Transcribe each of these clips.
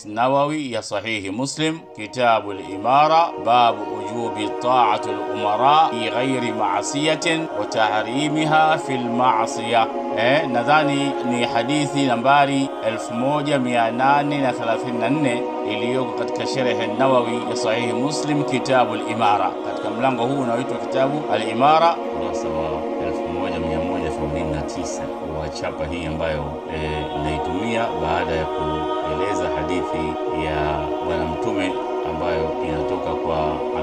النووي يا صحيح مسلم كتاب الإمارة باب وجوب طاعة الأمراء في غير معصية وتحريمها في المعصية. Nadhani ni hadithi nambari 1834 iliyoko katika Sharh an-Nawawi ya Sahih Muslim kitabu al-Imara. Katika mlango huu unaoitwa kitabu al-Imara, ukurasa wa 1189 wa chapa hii ambayo naitumia baada ya kueleza hadithi ya Bwana Mtume ambayo inatoka kwa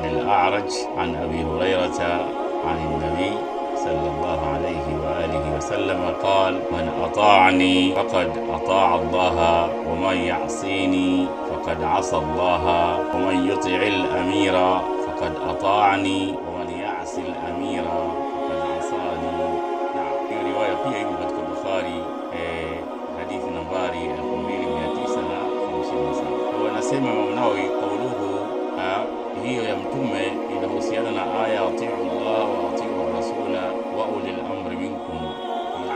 al-A'raj an Abi Hurairah an an-Nabi صلى الله عليه وآله وسلم قال: من أطاعني فقد أطاع الله ومن يعصيني فقد عصى الله ومن يطع الأمير فقد أطاعني ومن يعصي الأمير فقد عصاني. نعم، في رواية pia iko katika Bukhari, hadithi nambari 2957. Wanasema Imam Nawawi qawluhu hiyo ya Mtume inahusiana na aya atiu Allah wa atiu rasula wa ulil amri minkum.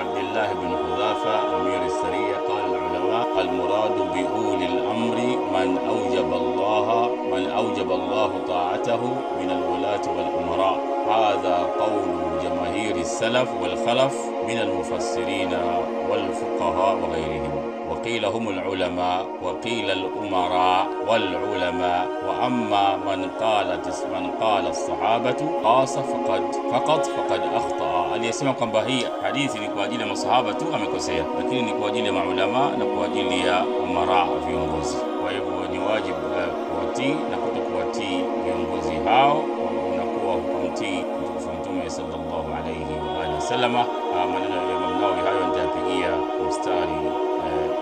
عبد الله بن حذافة أمير السرية قال العلماء: المراد بأولي الأمر من أوجب الله طاعته من الولاة والأمراء. هذا قول جماهير السلف والخلف من المفسرين والفقهاء وغيرهم. وقيل هم العلماء وقيل الأمراء والعلماء. وأما من قال الصحابة خاص فقط أخطأ. aliyesema kwamba hii hadithi ni kwa ajili ya masahaba tu amekosea, lakini ni kwa ajili ya maulama na kwa ajili ya umara, viongozi. Kwa hivyo ni wajibu kuwatii na kutokuwatii viongozi hao, unakuwa hukumtii Mtume sallallahu alayhi wa alihi wasallam. Maneno ya Imam Nawawi hayo nitayapigia mstari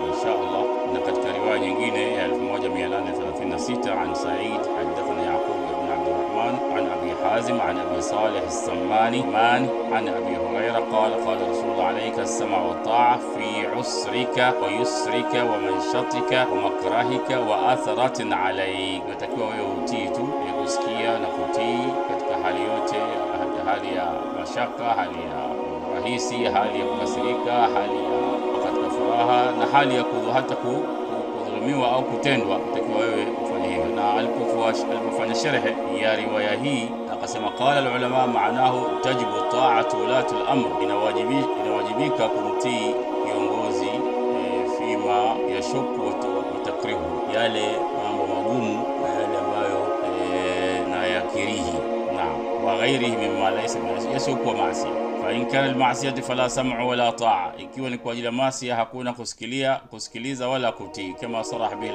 insha Allah. Na katika riwaya nyingine ya 1836 an Sa'id hadathana Yaqub ibn Abd الرحمن عن أبي حازم عن أبي صالح السماني عن أبي هريرة قال: قال رسول الله عليك السمع والطاعة في عسرك ويسرك ومنشطك ومكرهك وأثرة عليك. natakiwa wewe utii tu, kusikia na kutii katika hali yote, hali ya mashaka, hali ya rahisi, hali ya kukasirika, hali ya katika furaha na hali ya hata kudhulumiwa au kutendwa. natakiwa wewe ufanye hivyo. Na alipofanya sharhe ya riwaya hii akasema: qala al-ulama maanahu tajibu ta'atu ulati al-amr, inawajibika kumtii kiongozi fima yashuku wa takrihu, yale mambo magumu na yale ambayo na yakirihi, na wa ghairihi mimma laysa yashuku wa maasi. Fa in kana al-ma'siyatu fala sam'u wala ta'a, ikiwa ni kwa ajili ya maasi hakuna kusikiliza wala kutii, kama sarah bihi